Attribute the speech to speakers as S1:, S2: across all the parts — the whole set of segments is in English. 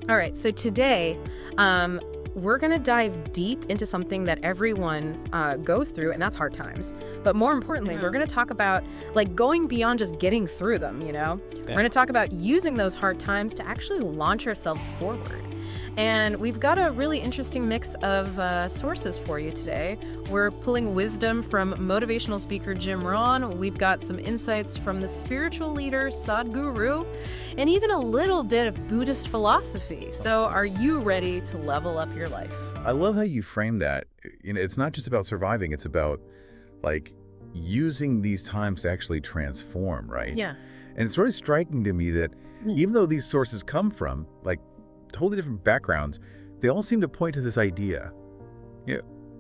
S1: All right, so today we're going to dive deep into something that everyone goes through, and that's hard times. But more importantly, we're going to talk about like going beyond just getting through them, you know? We're going to talk about using those hard times to actually launch ourselves forward. And we've got a really interesting mix of sources for you today. We're pulling wisdom from motivational speaker Jim Rohn. We've got some insights from the spiritual leader Sadhguru, and even a little bit of Buddhist philosophy. So are you ready to level up your life?
S2: I love how you frame that. It's not just about surviving, it's about like using these times to actually transform, right?
S1: Yeah.
S2: And it's sort of striking to me that even though these sources come from like totally different backgrounds, they all seem to point to this idea.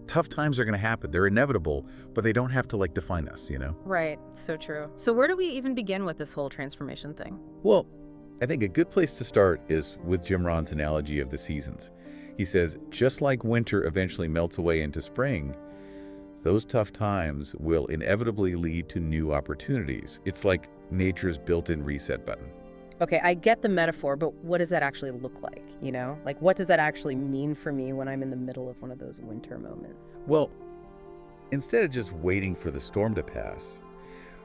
S2: Tough times are going to happen. They're inevitable, but they don't have to like define us,
S1: Right. So true. So where do we even begin with this whole transformation thing?
S2: Well, I think a good place to start is with Jim Rohn's analogy of the seasons. He says, just like winter eventually melts away into spring, those tough times will inevitably lead to new opportunities. It's like nature's built-in reset button.
S1: Okay, I get the metaphor, but what does that actually look like, Like, what does that actually mean for me when I'm in the middle of one of those winter moments?
S2: Well, instead of just waiting for the storm to pass,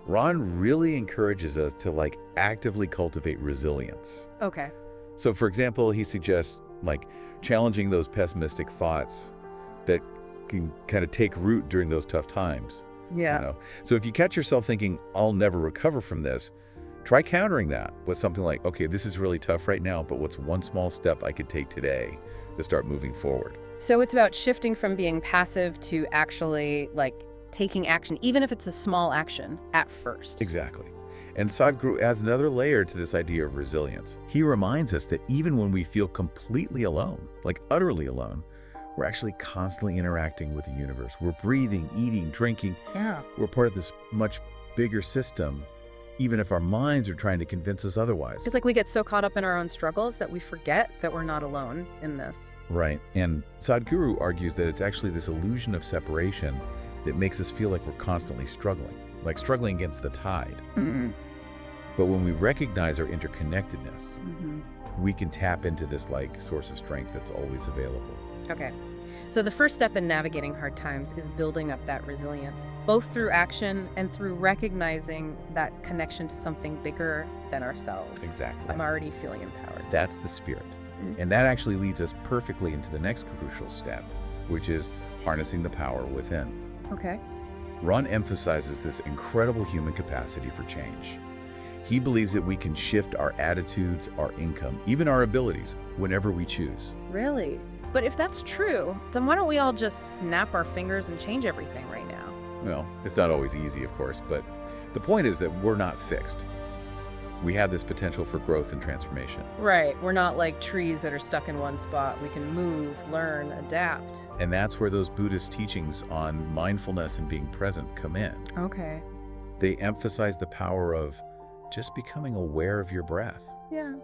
S2: Ron really encourages us to like actively cultivate resilience.
S1: Okay.
S2: So for example, he suggests like challenging those pessimistic thoughts that can kind of take root during those tough times.
S1: Yeah.
S2: So if you catch yourself thinking, I'll never recover from this, try countering that with something like, okay, this is really tough right now, but what's one small step I could take today to start moving forward?
S1: So it's about shifting from being passive to actually like taking action, even if it's a small action at first.
S2: Exactly. And Sadhguru adds another layer to this idea of resilience. He reminds us that even when we feel completely alone, like utterly alone, we're actually constantly interacting with the universe. We're breathing, eating, drinking.
S1: Yeah.
S2: We're part of this much bigger system, even if our minds are trying to convince us otherwise.
S1: It's like we get so caught up in our own struggles that we forget that we're not alone in this.
S2: Right. And Sadhguru argues that it's actually this illusion of separation that makes us feel like we're constantly struggling, like struggling against the tide.
S1: Mm-hmm.
S2: But when we recognize our interconnectedness, we can tap into this like source of strength that's always available.
S1: Okay. So the first step in navigating hard times is building up that resilience, both through action and through recognizing that connection to something bigger than ourselves.
S2: Exactly.
S1: I'm already feeling empowered.
S2: That's the spirit. And that actually leads us perfectly into the next crucial step, which is harnessing the power within.
S1: Okay.
S2: Ron emphasizes this incredible human capacity for change. He believes that we can shift our attitudes, our income, even our abilities, whenever we choose.
S1: Really? But if that's true, then why don't we all just snap our fingers and change everything right now?
S2: Well, it's not always easy, of course, but the point is that we're not fixed. We have this potential for growth and transformation.
S1: Right. We're not like trees that are stuck in one spot. We can move, learn, adapt.
S2: And that's where those Buddhist teachings on mindfulness and being present come in.
S1: Okay.
S2: They emphasize the power of just becoming aware of your breath.
S1: Yeah.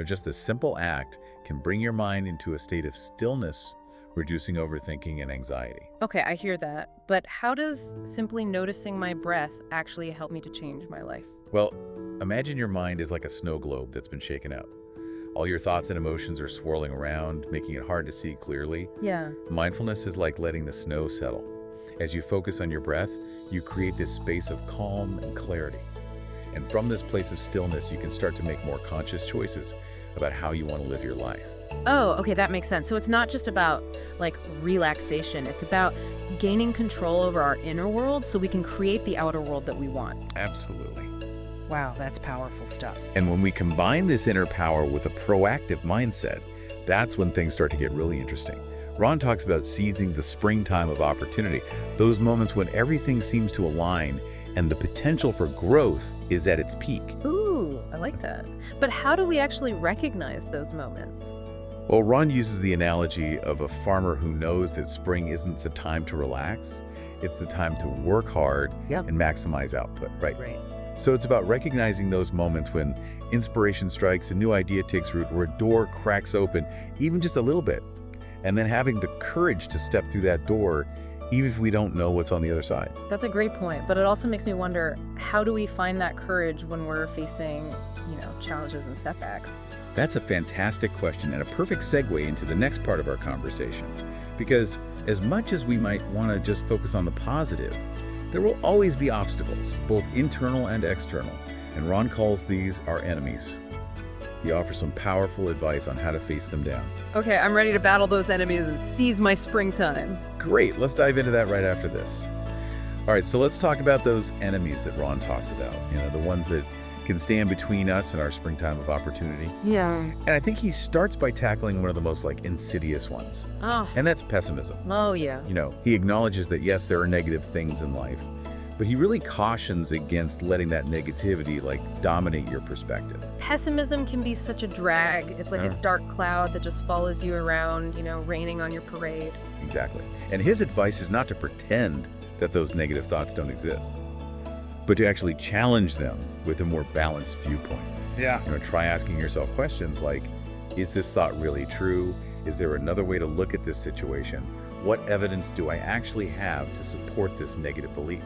S2: Just this simple act can bring your mind into a state of stillness, reducing overthinking and anxiety.
S1: Okay, I hear that. But how does simply noticing my breath actually help me to change my life?
S2: Well, imagine your mind is like a snow globe that's been shaken out. All your thoughts and emotions are swirling around, making it hard to see clearly.
S1: Yeah.
S2: Mindfulness is like letting the snow settle. As you focus on your breath, you create this space of calm and clarity. And from this place of stillness, you can start to make more conscious choices about how you want to live your life.
S1: Oh, okay, that makes sense. So it's not just about like relaxation. It's about gaining control over our inner world so we can create the outer world that we want.
S2: Absolutely.
S1: Wow, that's powerful stuff.
S2: And when we combine this inner power with a proactive mindset, that's when things start to get really interesting. Ron talks about seizing the springtime of opportunity, those moments when everything seems to align and the potential for growth is at its peak.
S1: Ooh, I like that. But how do we actually recognize those moments?
S2: Well, Ron uses the analogy of a farmer who knows that spring isn't the time to relax. It's the time to work hard and maximize output, right?
S1: Right.
S2: So it's about recognizing those moments when inspiration strikes, a new idea takes root, or a door cracks open, even just a little bit, and then having the courage to step through that door, even if we don't know what's on the other side.
S1: That's a great point, but it also makes me wonder, how do we find that courage when we're facing challenges and setbacks?
S2: That's a fantastic question and a perfect segue into the next part of our conversation. Because as much as we might want to just focus on the positive, there will always be obstacles, both internal and external. And Ron calls these our enemies. He offers some powerful advice on how to face them down.
S1: Okay, I'm ready to battle those enemies and seize my springtime.
S2: Great, let's dive into that right after this. All right, so let's talk about those enemies that Ron talks about, the ones that can stand between us and our springtime of opportunity.
S1: Yeah.
S2: And I think he starts by tackling one of the most insidious ones.
S1: Oh.
S2: And that's pessimism.
S1: Oh, yeah.
S2: He acknowledges that yes, there are negative things in life, but he really cautions against letting that negativity dominate your perspective.
S1: Pessimism can be such a drag. It's like a dark cloud that just follows you around, raining on your parade.
S2: Exactly. And his advice is not to pretend that those negative thoughts don't exist, but to actually challenge them with a more balanced viewpoint.
S3: Yeah.
S2: Try asking yourself questions like, is this thought really true? Is there another way to look at this situation? What evidence do I actually have to support this negative belief?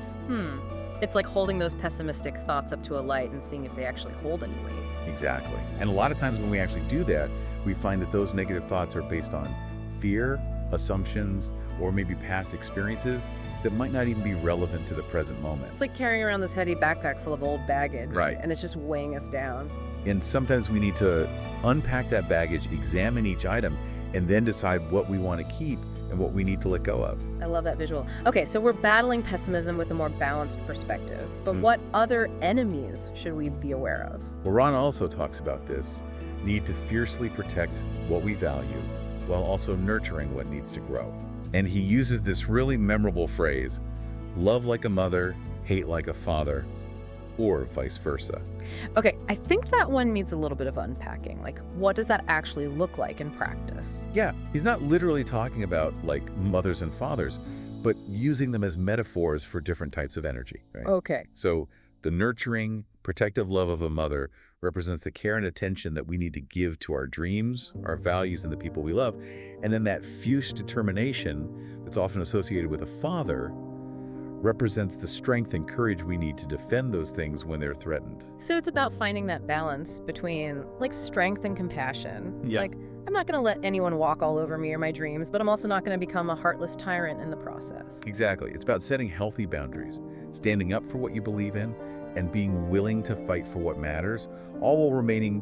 S1: It's like holding those pessimistic thoughts up to a light and seeing if they actually hold any weight.
S2: Exactly. And a lot of times when we actually do that, we find that those negative thoughts are based on fear, assumptions, or maybe past experiences that might not even be relevant to the present moment.
S1: It's like carrying around this heavy backpack full of old baggage.
S2: Right.
S1: And it's just weighing us down.
S2: And sometimes we need to unpack that baggage, examine each item, and then decide what we want to keep and what we need to let go of.
S1: I love that visual. Okay, so we're battling pessimism with a more balanced perspective. But what other enemies should we be aware of?
S2: Well, Ron also talks about this need to fiercely protect what we value while also nurturing what needs to grow. And he uses this really memorable phrase, love like a mother, hate like a father, or vice versa.
S1: Okay, I think that one needs a little bit of unpacking. What does that actually look like in practice?
S2: Yeah, he's not literally talking about mothers and fathers, but using them as metaphors for different types of energy, right?
S1: Okay.
S2: So the nurturing, protective love of a mother represents the care and attention that we need to give to our dreams, our values, and the people we love. And then that fierce determination that's often associated with a father represents the strength and courage we need to defend those things when they're threatened.
S1: So it's about finding that balance between strength and compassion.
S3: Yeah.
S1: I'm not going to let anyone walk all over me or my dreams, but I'm also not going to become a heartless tyrant in the process.
S2: Exactly. It's about setting healthy boundaries, standing up for what you believe in, and being willing to fight for what matters, all while remaining,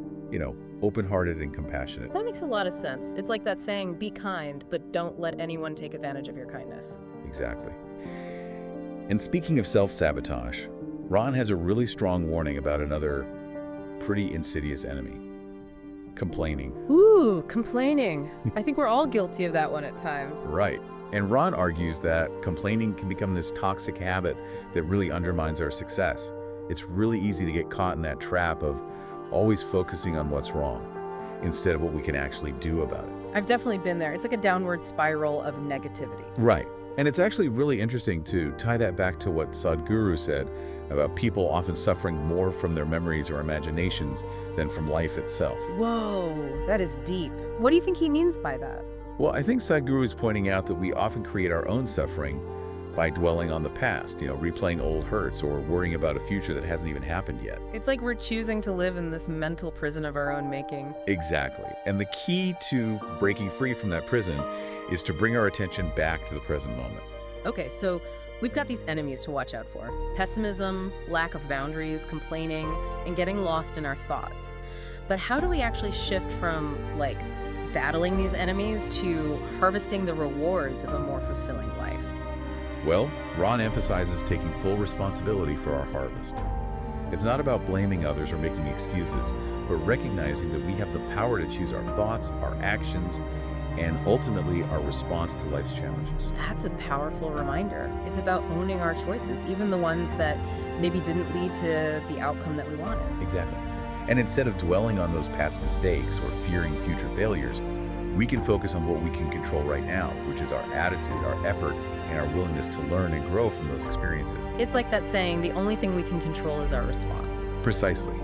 S2: open-hearted and compassionate.
S1: That makes a lot of sense. It's like that saying, be kind, but don't let anyone take advantage of your kindness.
S2: Exactly. And speaking of self-sabotage, Ron has a really strong warning about another pretty insidious enemy: complaining.
S1: Ooh, complaining. I think we're all guilty of that one at times.
S2: Right. And Ron argues that complaining can become this toxic habit that really undermines our success. It's really easy to get caught in that trap of always focusing on what's wrong instead of what we can actually do about it.
S1: I've definitely been there. It's like a downward spiral of negativity.
S2: Right. And it's actually really interesting to tie that back to what Sadhguru said about people often suffering more from their memories or imaginations than from life itself.
S1: Whoa, that is deep. What do you think he means by that?
S2: Well, I think Sadhguru is pointing out that we often create our own suffering by dwelling on the past, replaying old hurts or worrying about a future that hasn't even happened yet.
S1: It's like we're choosing to live in this mental prison of our own making.
S2: Exactly. And the key to breaking free from that prison is to bring our attention back to the present moment.
S1: Okay, so we've got these enemies to watch out for: pessimism, lack of boundaries, complaining, and getting lost in our thoughts. But how do we actually shift from, battling these enemies to harvesting the rewards of a more fulfilling life?
S2: Well, Ron emphasizes taking full responsibility for our harvest. It's not about blaming others or making excuses, but recognizing that we have the power to choose our thoughts, our actions, and ultimately our response to life's challenges.
S1: That's a powerful reminder. It's about owning our choices, even the ones that maybe didn't lead to the outcome that we wanted.
S2: Exactly. And instead of dwelling on those past mistakes or fearing future failures, we can focus on what we can control right now, which is our attitude, our effort, and our willingness to learn and grow from those experiences.
S1: It's like that saying, the only thing we can control is our response.
S2: Precisely.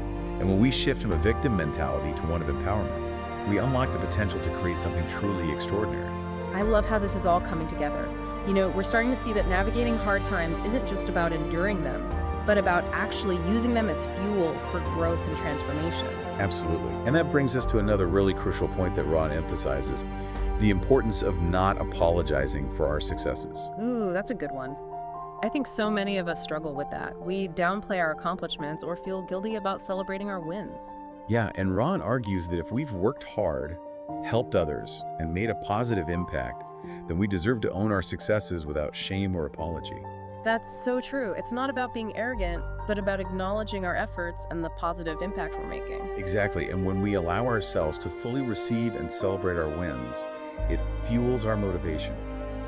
S2: And when we shift from a victim mentality to one of empowerment, we unlock the potential to create something truly extraordinary.
S1: I love how this is all coming together. We're starting to see that navigating hard times isn't just about enduring them, but about actually using them as fuel for growth and transformation.
S2: Absolutely. And that brings us to another really crucial point that Ron emphasizes, the importance of not apologizing for our successes.
S1: Ooh, that's a good one. I think so many of us struggle with that. We downplay our accomplishments or feel guilty about celebrating our wins.
S2: Yeah, and Ron argues that if we've worked hard, helped others, and made a positive impact, then we deserve to own our successes without shame or apology.
S1: That's so true. It's not about being arrogant, but about acknowledging our efforts and the positive impact we're making.
S2: Exactly, and when we allow ourselves to fully receive and celebrate our wins, it fuels our motivation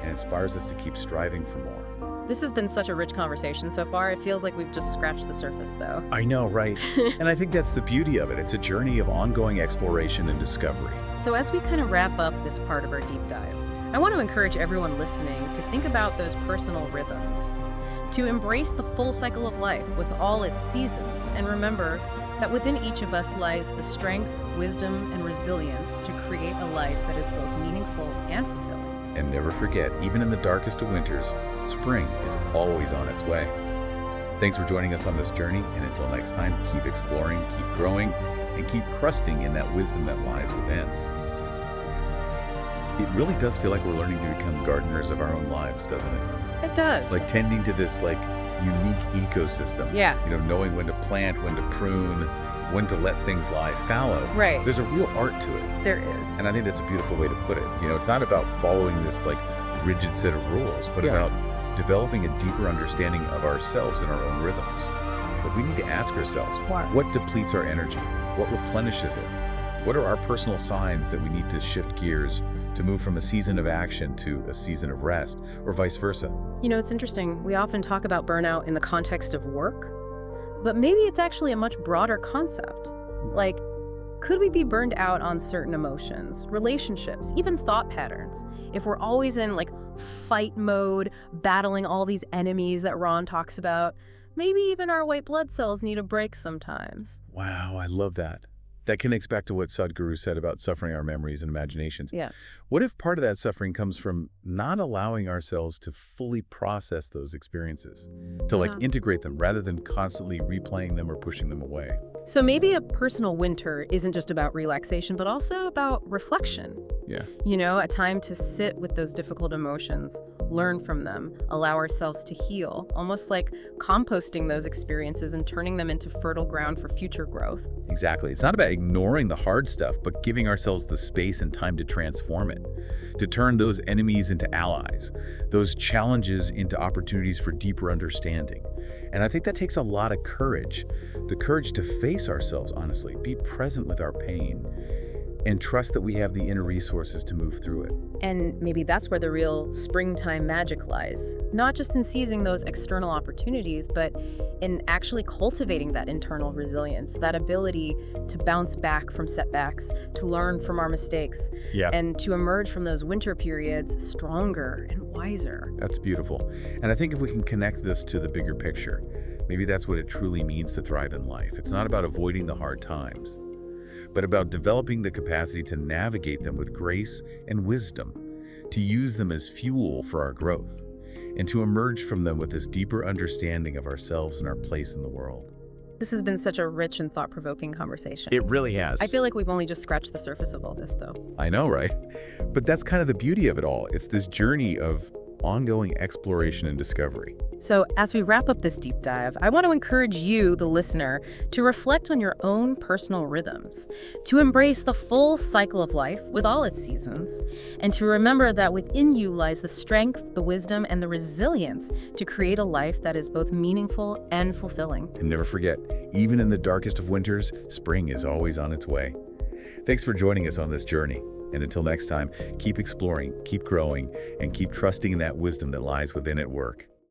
S2: and inspires us to keep striving for more.
S1: This has been such a rich conversation so far. It feels like we've just scratched the surface, though.
S2: I know, right? And I think that's the beauty of it. It's a journey of ongoing exploration and discovery.
S1: So as we kind of wrap up this part of our deep dive, I want to encourage everyone listening to think about those personal rhythms, to embrace the full cycle of life with all its seasons, and remember that within each of us lies the strength, wisdom, and resilience to create a life that is both meaningful and fulfilling.
S2: And never forget, even in the darkest of winters, spring is always on its way. Thanks for joining us on this journey, and until next time, keep exploring, keep growing, and keep trusting in that wisdom that lies within. It really does feel like we're learning to become gardeners of our own lives, doesn't it?
S1: It does.
S2: Like tending to this unique ecosystem.
S1: Yeah.
S2: Knowing when to plant, when to prune, when to let things lie fallow.
S1: Right.
S2: There's a real art to it.
S1: There is.
S2: And I think that's a beautiful way to put it. It's not about following this rigid set of rules, but about developing a deeper understanding of ourselves and our own rhythms. But we need to ask ourselves, what depletes our energy? What replenishes it? What are our personal signs that we need to shift gears to move from a season of action to a season of rest, or vice versa?
S1: It's interesting. We often talk about burnout in the context of work, but maybe it's actually a much broader concept. Could we be burned out on certain emotions, relationships, even thought patterns, if we're always in fight mode, battling all these enemies that Ron talks about? Maybe even our white blood cells need a break sometimes.
S2: Wow, I love that. That connects back to what Sadhguru said about suffering our memories and imaginations.
S1: Yeah.
S2: What if part of that suffering comes from not allowing ourselves to fully process those experiences, to integrate them rather than constantly replaying them or pushing them away?
S1: So maybe a personal winter isn't just about relaxation, but also about reflection.
S2: Yeah.
S1: A time to sit with those difficult emotions, learn from them, allow ourselves to heal, almost like composting those experiences and turning them into fertile ground for future growth.
S2: Exactly. It's not about ignoring the hard stuff, but giving ourselves the space and time to transform it, to turn those enemies into allies, those challenges into opportunities for deeper understanding. And I think that takes a lot of courage, the courage to face ourselves honestly, be present with our pain, and trust that we have the inner resources to move through it.
S1: And maybe that's where the real springtime magic lies. Not just in seizing those external opportunities, but in actually cultivating that internal resilience, that ability to bounce back from setbacks, to learn from our mistakes, and to emerge from those winter periods stronger and wiser.
S2: That's beautiful. And I think if we can connect this to the bigger picture, maybe that's what it truly means to thrive in life. It's not about avoiding the hard times, but about developing the capacity to navigate them with grace and wisdom, to use them as fuel for our growth, and to emerge from them with this deeper understanding of ourselves and our place in the world.
S1: This has been such a rich and thought-provoking conversation.
S2: It really has.
S1: I feel like we've only just scratched the surface of all this, though.
S2: I know, right? But that's kind of the beauty of it all. It's this journey of ongoing exploration and discovery.
S1: So as we wrap up this deep dive, I want to encourage you, the listener, to reflect on your own personal rhythms, to embrace the full cycle of life with all its seasons, and to remember that within you lies the strength, the wisdom, and the resilience to create a life that is both meaningful and fulfilling.
S2: And never forget, even in the darkest of winters, spring is always on its way. Thanks for joining us on this journey. And until next time, keep exploring, keep growing, and keep trusting in that wisdom that lies within at work.